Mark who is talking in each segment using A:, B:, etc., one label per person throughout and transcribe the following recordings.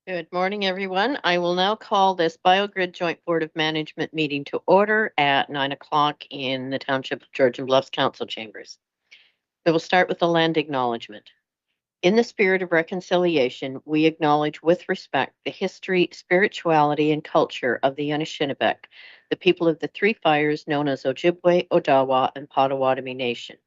A: Good morning, everyone. I will now call this BioGrid Joint Board of Management meeting to order at 9 o'clock in the Township of Georgian Bluffs Council Chambers. We will start with the land acknowledgement. In the spirit of reconciliation, we acknowledge with respect the history, spirituality, and culture of the Anishinaabe, the people of the Three Fires known as Ojibwe, Odawa, and Potawatomi Nation,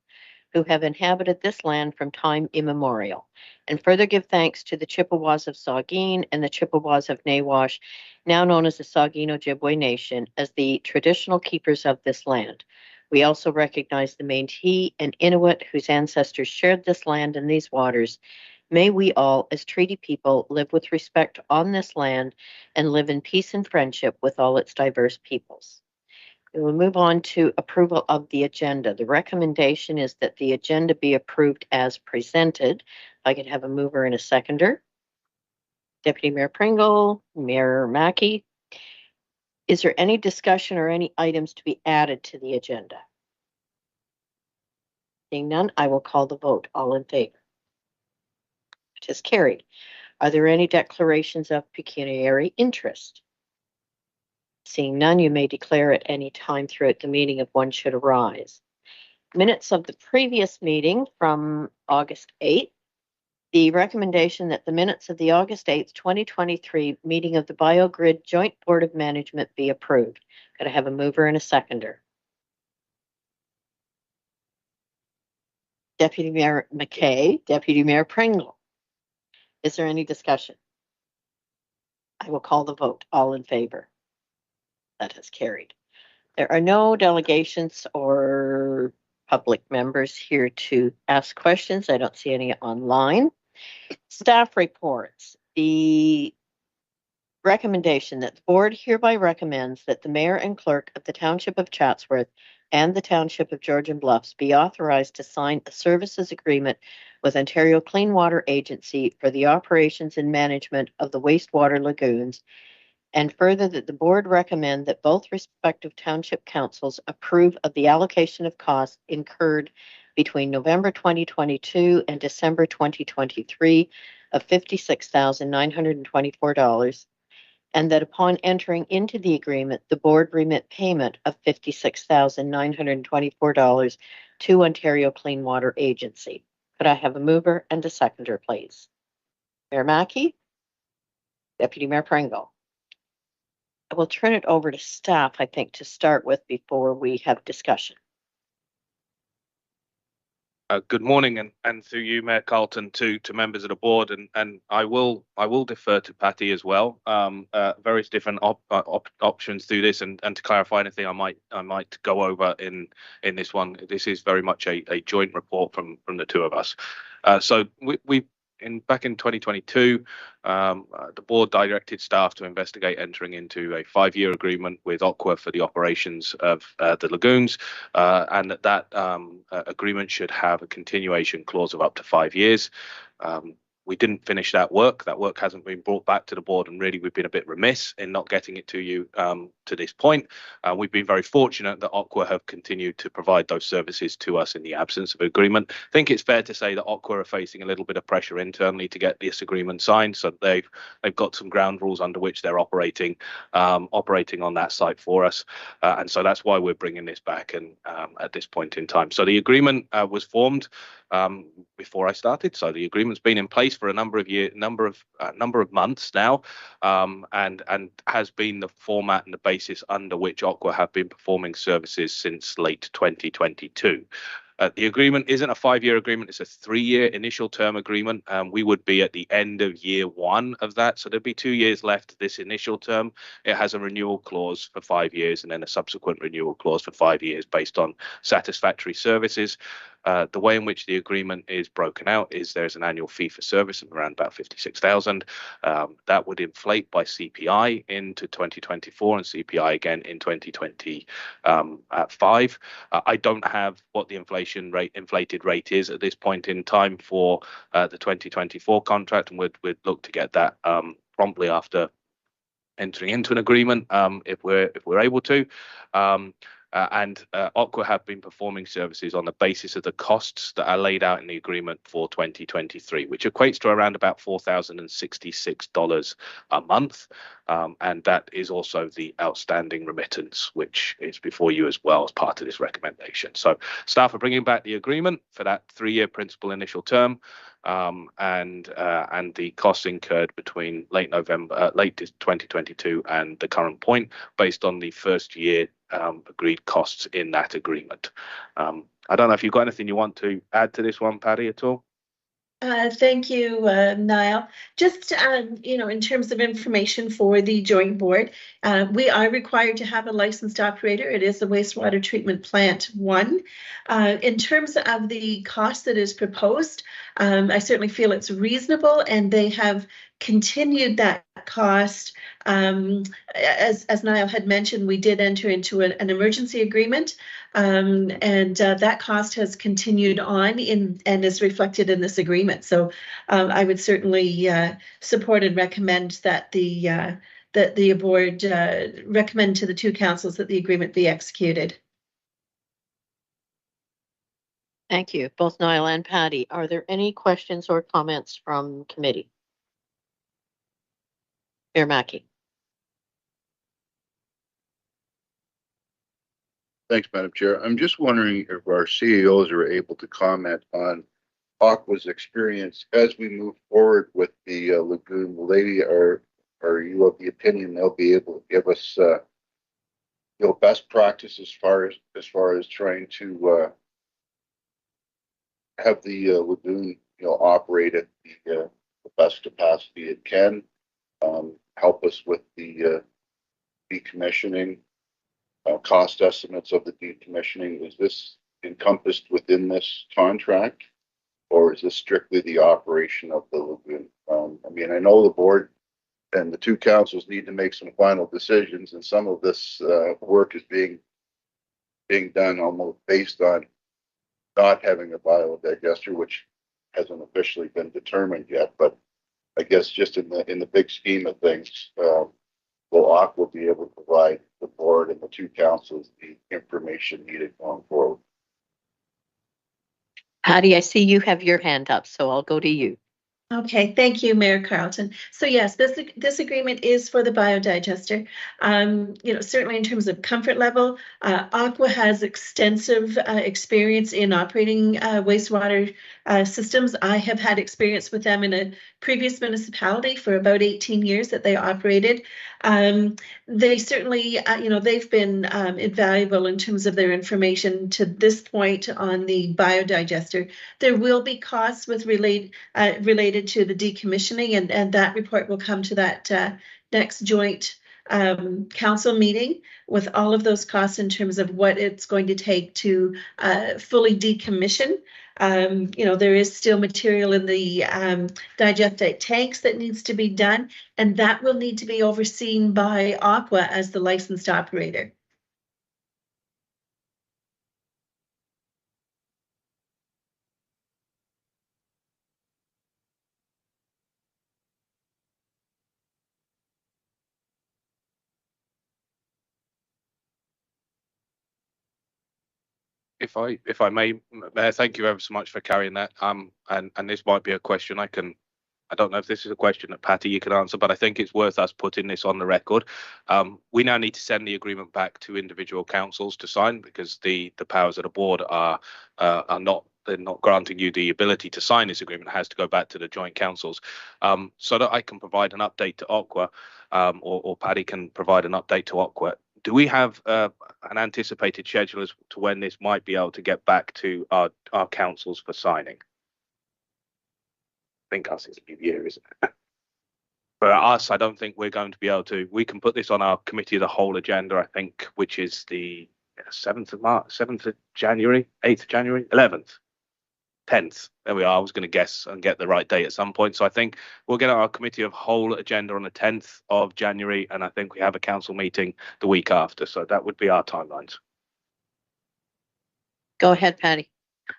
A: who have inhabited this land from time immemorial, and further give thanks to the Chippewas of Saugeen and the Chippewas of Nawash, now known as the Saugeen Ojibwe Nation, as the traditional keepers of this land. We also recognize the Métis and Inuit whose ancestors shared this land and these waters. May we all, as treaty people, live with respect on this land and live in peace and friendship with all its diverse peoples. We will move on to approval of the agenda. The recommendation is that the agenda be approved as presented. If I could have a mover and a seconder. Deputy Mayor Pringle, Mayor Mackey. Is there any discussion or any items to be added to the agenda? Seeing none, I will call the vote. All in favor? It is carried. Are there any declarations of pecuniary interest? Seeing none, you may declare at any time throughout the meeting if one should arise. Minutes of the previous meeting from August 8th. The recommendation that the minutes of the August 8th, 2023 meeting of the BioGrid Joint Board of Management be approved. Could I have a mover and a seconder? Deputy Mayor McKay, Deputy Mayor Pringle. Is there any discussion? I will call the vote. All in favor? That has carried. There are no delegations or public members here to ask questions. I don't see any online. Staff reports. The recommendation that the board hereby recommends that the mayor and clerk of the Township of Chatsworth and the Township of Georgian Bluffs be authorized to sign a services agreement with Ontario Clean Water Agency for the operations and management of the wastewater lagoons, and further that the board recommend that both respective township councils approve of the allocation of costs incurred between November 2022 and December 2023 of $56,924, and that upon entering into the agreement, the board remit payment of $56,924 to Ontario Clean Water Agency. Could I have a mover and a seconder, please? Mayor Mackey, Deputy Mayor Pringle. I will turn it over to staff, I think, to start with before we have discussion.
B: Good morning, and through you, Mayor Carlton, to members of the board, and I will defer to Patty as well. Various different options through this, and to clarify anything I might go over in this one. This is very much a joint report from the two of us. So we back in 2022, the board directed staff to investigate entering into a 5-year agreement with Aqua for the operations of the lagoons, and that agreement should have a continuation clause of up to 5 years. We didn't finish that work. That work hasn't been brought back to the board, and really we've been a bit remiss in not getting it to you to this point. We've been very fortunate that Aqua have continued to provide those services to us in the absence of agreement. I think it's fair to say that Aqua are facing a little bit of pressure internally to get this agreement signed, so they've got some ground rules under which they're operating on that site for us, and so that's why we're bringing this back and at this point in time. So the agreement was formed before I started, so the agreement's been in place for a number of months now, and has been the format and the basis under which Aqua have been performing services since late 2022. The agreement isn't a 5-year agreement, it's a 3-year initial term agreement. We would be at the end of year 1 of that, so there'd be 2 years left of this initial term. It has a renewal clause for 5 years and then a subsequent renewal clause for 5 years based on satisfactory services. The way in which the agreement is broken out is there's an annual fee for service of around about 56,000. That would inflate by CPI into 2024 and CPI again in 2025. I don't have what the inflated rate is at this point in time for the 2024 contract, and we'd look to get that promptly after entering into an agreement if we're able to. and Aqua have been performing services on the basis of the costs that are laid out in the agreement for 2023, which equates to around about $4,066 a month. And that is also the outstanding remittance, which is before you as well as part of this recommendation. So staff are bringing back the agreement for that 3-year principal initial term, and the costs incurred between late 2022 and the current point, based on the first year agreed costs in that agreement. I don't know if you've got anything you want to add to this one, Patty, at all.
C: Thank you, Niall. Just, in terms of information for the joint board, we are required to have a licensed operator. It is the wastewater treatment plant 1. In terms of the cost that is proposed, I certainly feel it's reasonable, and they have continued that cost. As Niall had mentioned, we did enter into an emergency agreement, and that cost has continued on and is reflected in this agreement. So I would certainly support and recommend that the board recommend to the 2 councils that the agreement be executed.
A: Thank you, both Niall and Patty. Are there any questions or comments from committee? Mayor Mackey.
D: Thanks, Madam Chair. I'm just wondering if our CEOs are able to comment on Aqua's experience as we move forward with the lagoon. Are you of the opinion they'll be able to give us best practice as far as trying to have the lagoon operate at the best capacity it can, help us with the decommissioning, cost estimates of the decommissioning? Is this encompassed within this contract, or is this strictly the operation of the lagoon? I know the board and the 2 councils need to make some final decisions, and some of this work is being done almost based on not having a biodigester, which hasn't officially been determined yet. But I guess just in the big scheme of things, will Aqua be able to provide the board and the 2 councils the information needed going forward?
A: Patty, I see you have your hand up, so I'll go to you.
C: Okay, thank you, Mayor Carlton. So yes, this agreement is for the biodigester. Certainly in terms of comfort level, Aqua has extensive experience in operating wastewater systems. I have had experience with them in a previous municipality for about 18 years that they operated. They certainly, they've been invaluable in terms of their information to this point on the biodigester. There will be costs related to the decommissioning, and that report will come to that next joint council meeting with all of those costs in terms of what it's going to take to fully decommission. There is still material in the digestate tanks that needs to be done, and that will need to be overseen by Aqua as the licensed operator.
B: If I may, Mayor, thank you ever so much for carrying that. And this might be a question I don't know if this is a question that Patty you can answer, but I think it's worth us putting this on the record. We now need to send the agreement back to individual councils to sign, because the powers of the board are not. They're not granting you the ability to sign this agreement. It has to go back to the joint councils, so that I can provide an update to Aqua, or Patty can provide an update to Aqua. Do we have an anticipated schedule as to when this might be able to get back to our councils for signing? I think us is a new year, isn't it? For us, I don't think we're going to be able to. We can put this on our committee of the whole agenda, I think, which is the 7th of March, 7th of January, 8th of January, 11th, 10th. There we are. I was going to guess and get the right date at some point. So I think we'll get our committee of whole agenda on the 10th of January, and I think we have a council meeting the week after. So that would be our timelines.
A: Go ahead, Patty.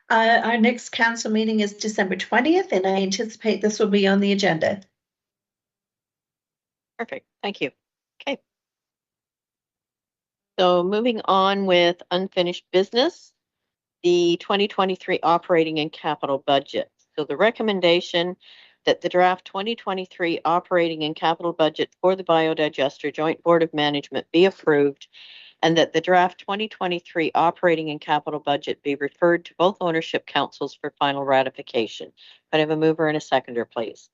C: Our next council meeting is December 20th, and I anticipate this will be on the agenda.
A: Perfect. Thank you. Okay. So moving on with unfinished business, the 2023 operating and capital budget. So the recommendation that the draft 2023 operating and capital budget for the Biodigester Joint Board of Management be approved, and that the draft 2023 operating and capital budget be referred to both ownership councils for final ratification. Could I have a mover and a seconder, please?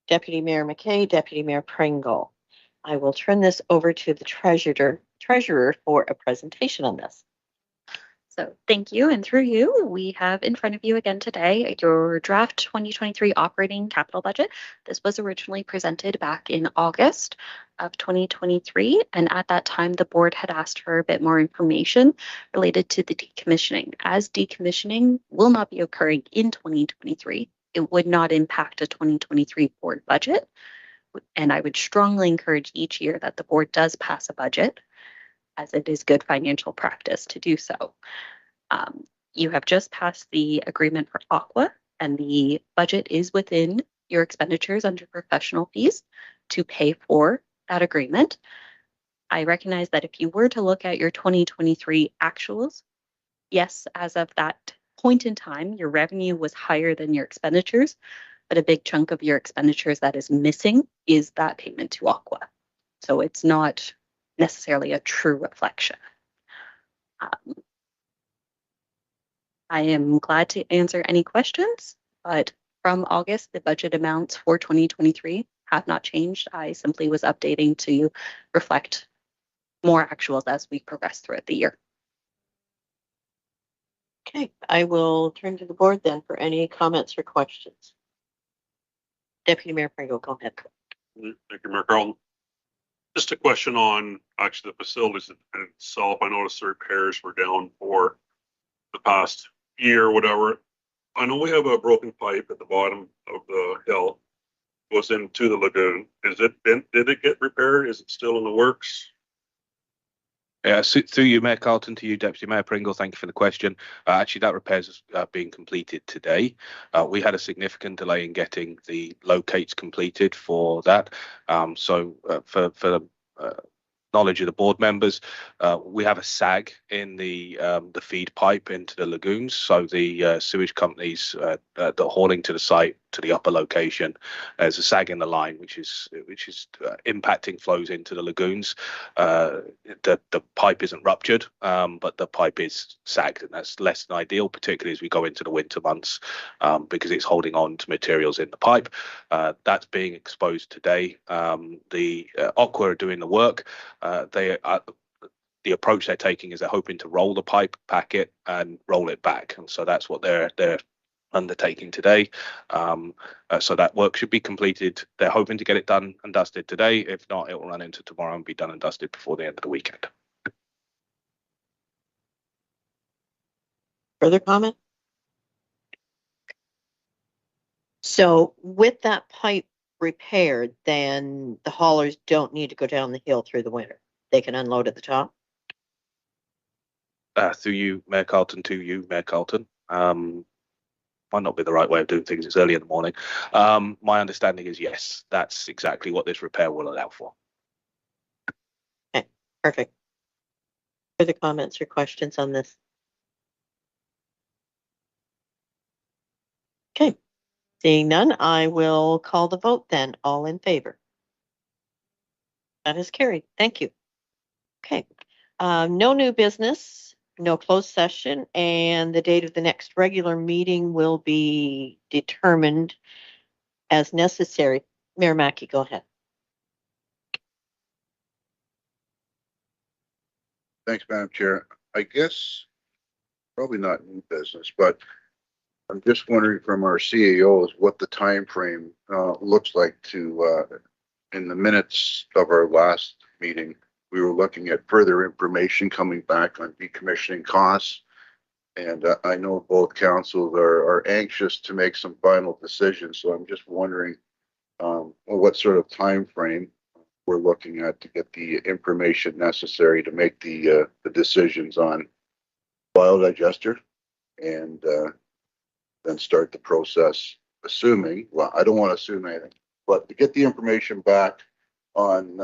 A: Deputy Mayor McKay, Deputy Mayor Pringle. I will turn this over to the treasurer for a presentation on this.
E: So thank you. And through you, we have in front of you again today your draft 2023 operating capital budget. This was originally presented back in August of 2023. And at that time, the board had asked for a bit more information related to the decommissioning. As decommissioning will not be occurring in 2023, it would not impact a 2023 board budget. And I would strongly encourage each year that the board does pass a budget, as it is good financial practice to do so. You have just passed the agreement for Aqua, and the budget is within your expenditures under professional fees to pay for that agreement. I recognize that if you were to look at your 2023 actuals, yes, as of that point in time, your revenue was higher than your expenditures, but a big chunk of your expenditures that is missing is that payment to Aqua. So it's not necessarily a true reflection. I am glad to answer any questions, but from August, the budget amounts for 2023 have not changed. I simply was updating to reflect more actuals as we progress throughout the year.
A: Okay, I will turn to the board then for any comments or questions. Deputy Mayor Pringle, go ahead.
F: Thank you, Mayor Carlton. Just a question on actually the facilities itself. I noticed the repairs were down for the past year or whatever. I know we have a broken pipe at the bottom of the hill, goes into the lagoon. Did it get repaired? Is it still in the works?
B: Yeah, through you, Mayor Carlton, to you, Deputy Mayor Pringle, thank you for the question. Actually, that repair is being completed today. We had a significant delay in getting the locates completed for that. So for the knowledge of the board members, we have a sag in the feed pipe into the lagoons. So the sewage companies that are hauling to the site to the upper location, there's a sag in the line which is impacting flows into the lagoons. The pipe isn't ruptured, but the pipe is sagged, and that's less than ideal, particularly as we go into the winter months, because it's holding on to materials in the pipe. That's being exposed today. The Aqua are doing the work. The approach they're taking is they're hoping to roll the pipe, pack it, and roll it back, and so that's what they're undertaking today. So that work should be completed. They're hoping to get it done and dusted today. If not, it will run into tomorrow and be done and dusted before the end of the weekend.
A: Further comment? So with that pipe repaired, then the haulers don't need to go down the hill through the winter. They can unload at the top.
B: Through you, Mayor Carlton, to you, Mayor Carlton. Might not be the right way of doing things. It's early in the morning. My understanding is yes, that's exactly what this repair will allow for.
A: Okay, perfect. Further comments or questions on this? Okay, seeing none, I will call the vote then. All in favor? That is carried. Thank you. Okay, no new business, no closed session, and the date of the next regular meeting will be determined as necessary. Mayor Mackey, go ahead.
D: Thanks, Madam Chair. I guess probably not new business, but I'm just wondering from our CAOs what the time frame looks like to in the minutes of our last meeting. We were looking at further information coming back on decommissioning costs. And I know both councils are anxious to make some final decisions. So I'm just wondering what sort of time frame we're looking at to get the information necessary to make the decisions on biodigester, and then start the process, assuming, well, I don't want to assume anything, but to get the information back on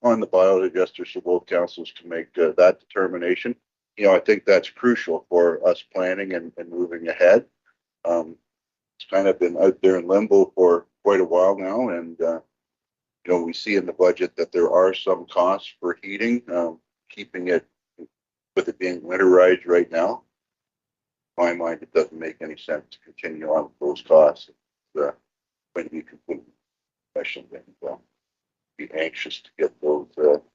D: on the biodigester, so both councils can make that determination. You know, I think that's crucial for us planning and moving ahead. It's kind of been out there in limbo for quite a while now, and you know, we see in the budget that there are some costs for heating, keeping it with it being winterized right now. In my mind, it doesn't make any sense to continue on with those costs. It's going to be completely questioned, and be anxious to get those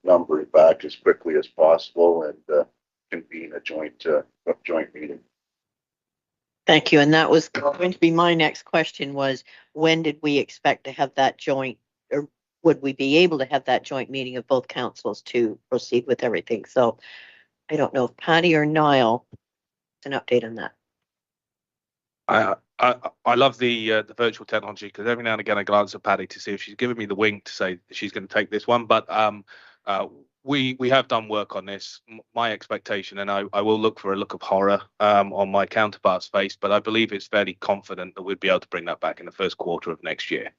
D: numbers back as quickly as possible and convene a joint meeting.
A: Thank you. And that was going to be my next question was, when did we expect to have that joint, or would we be able to have that joint meeting of both councils to proceed with everything? So I don't know if Patty or Niall has an update on that.
B: I love the virtual technology, because every now and again I glance at Patty to see if she's giving me the wink to say she's going to take this one. But we have done work on this. My expectation, and I will look for a look of horror on my counterpart's face, but I believe it's fairly confident that we'll be able to bring that back in the first quarter of next year.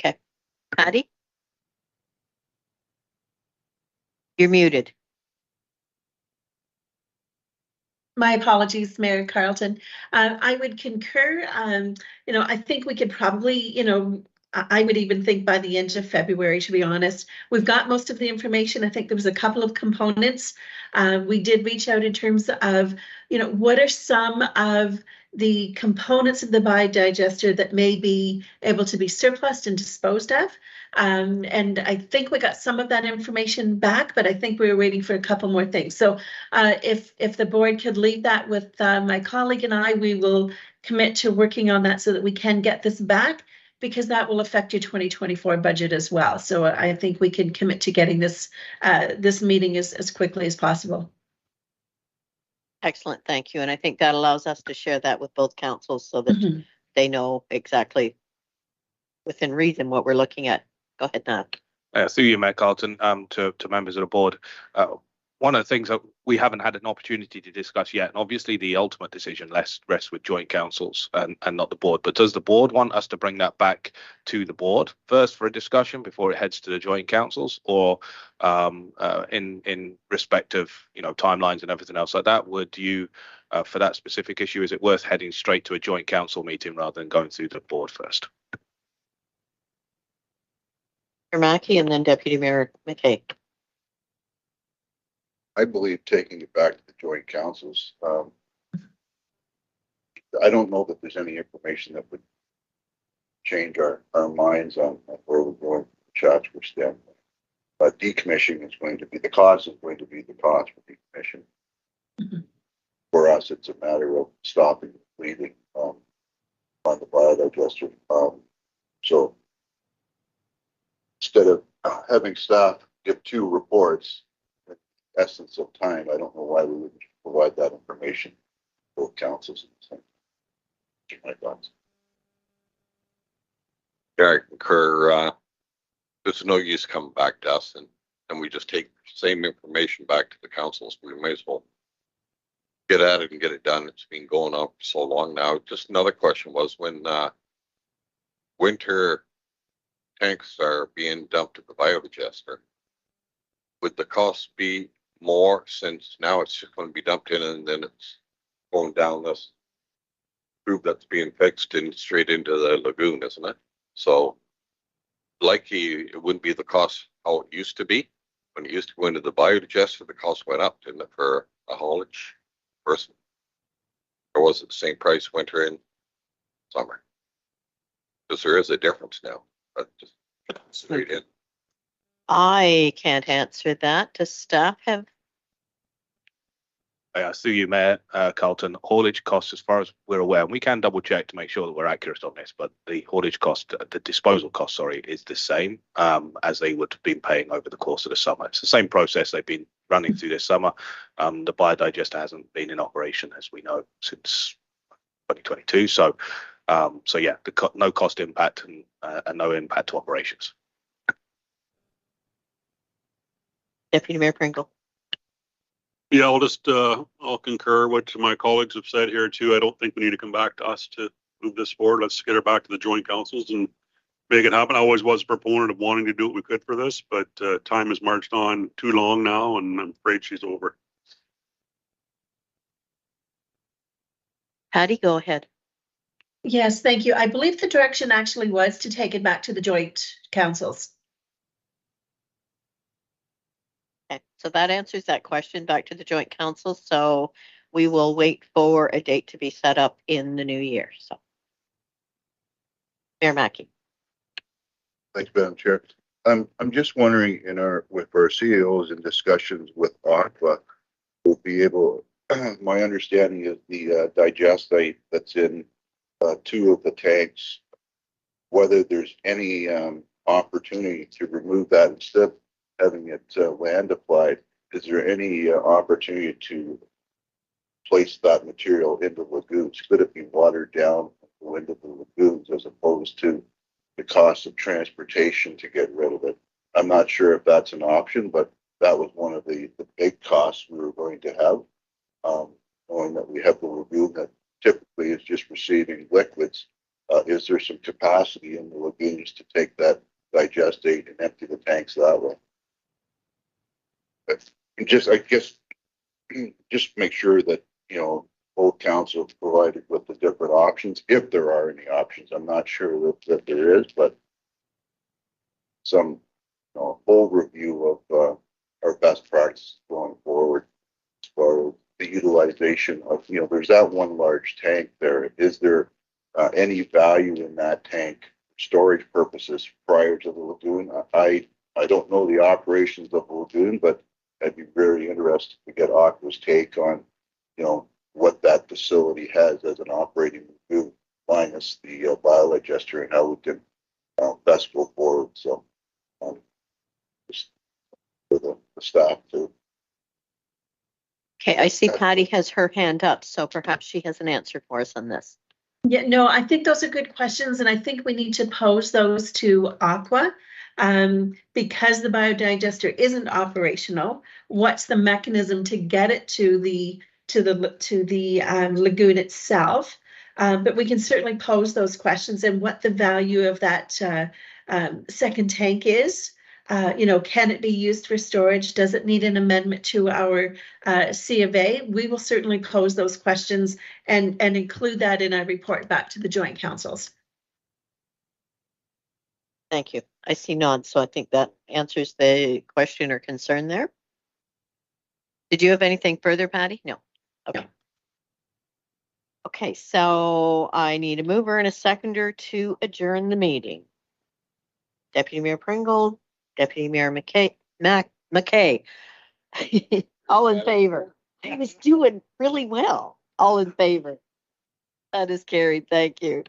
A: Okay. Patty? You're muted.
C: My apologies, Mayor Carlton. I would concur. You know, I think we could probably, you know, I would even think by the end of February, to be honest. We've got most of the information. I think there was a couple of components. We did reach out in terms of, you know, what are some of the components of the biodigester that may be able to be surplused and disposed of. And I think we got some of that information back, but I think we were waiting for a couple more things. So if the board could leave that with my colleague and I, we will commit to working on that so that we can get this back, because that will affect your 2024 budget as well. So I think we can commit to getting this this meeting as quickly as possible.
A: Excellent. Thank you. And I think that allows us to share that with both councils so that they know exactly within reason what we're looking at. Go ahead, Niall.
B: Through you, Mayor Carlton, to members of the board. One of the things that we haven't had an opportunity to discuss yet, and obviously the ultimate decision rests with joint councils and not the board, but does the board want us to bring that back to the board first for a discussion before it heads to the joint councils, or in respect of, you know, timelines and everything else like that, would you, for that specific issue, is it worth heading straight to a joint council meeting rather than going through the board first?
A: Mayor Mackey and then Deputy Mayor McKay.
D: I believe taking it back to the joint councils. I don't know that there's any information that would change our minds on where we're going from a Chatsworth standpoint. Decommissioning is going to be, the cost is going to be the cost for decommissioning. For us, it's a matter of stopping the bleeding on the biodigester. So instead of having staff give 2 reports, essence of time, I don't know why we wouldn't provide that information to both councils at the same time. My thoughts.
G: Yeah, I concur. There's no use coming back to us and we just take the same information back to the councils. We may as well get at it and get it done. It's been going on for so long now. Just another question was, when winter tanks are being dumped at the biodigester, would the cost be more, since now it's just going to be dumped in and then it's going down this tube that's being fixed and straight into the lagoon, isn't it? So likely it wouldn't be the cost how it used to be. When it used to go into the biodigester, the cost went up, didn't it, for a haulage person? Or was it the same price winter and summer? Because there is a difference now. But just straight in.
A: I can't answer that. Does staff have?
B: Through you, Mayor Carlton, haulage costs, as far as we're aware, and we can double check to make sure that we're accurate on this, but the haulage cost, the disposal cost, sorry, is the same as they would have been paying over the course of the summer. It's the same process they've been running through this summer. The biodigester hasn't been in operation, as we know, since 2022. So yeah, no cost impact and no impact to operations.
A: Deputy Mayor Pringle.
F: Yeah, I'll concur what my colleagues have said here too. I don't think we need to come back to us to move this forward. Let's get it back to the joint councils and make it happen. I always was a proponent of wanting to do what we could for this, but time has marched on too long now, and I'm afraid she's over.
A: Patty, go ahead.
C: Yes, thank you. I believe the direction actually was to take it back to the joint councils.
A: Okay, so that answers that question, back to the joint council. So we will wait for a date to be set up in the new year. So, Mayor Mackey.
D: Thanks, Madam Chair. I'm just wondering with our CEOs in discussions with Aqua, we'll be able, my understanding is the digestate that's in two of the tanks, whether there's any opportunity to remove that instead of having it land applied, is there any opportunity to place that material into lagoons? Could it be watered down and go into the lagoons as opposed to the cost of transportation to get rid of it? I'm not sure if that's an option, but that was one of the big costs we were going to have, knowing that we have the lagoon that typically is just receiving liquids. Is there some capacity in the lagoons to take that digestate and empty the tanks that way? I guess, just make sure that, both councils provided with the different options, if there are any options. I'm not sure that there is, but some overview of our best practices going forward as far as the utilization of, there's that one large tank there. Is there any value in that tank for storage purposes prior to the lagoon? I don't know the operations of the lagoon, but I'd be very interested to get Aqua's take on, what that facility has as an operating lagoon minus the biodigester and how we can best go forward. So just for the staff too.
A: Okay, I see Patty has her hand up, so perhaps she has an answer for us on this.
C: Yeah, no, I think those are good questions, and I think we need to pose those to Aqua. Because the biodigester isn't operational, what's the mechanism to get it to the lagoon itself? But we can certainly pose those questions, and what the value of that second tank is. Can it be used for storage? Does it need an amendment to our C of A? We will certainly pose those questions and include that in our report back to the joint councils.
A: Thank you. I see nods, so I think that answers the question or concern there. Did you have anything further, Patty? No. Okay. Okay, so I need a mover and a seconder to adjourn the meeting. Deputy Mayor Pringle, Deputy Mayor McKay. All in favor. I was doing really well. All in favor. That is carried. Thank you.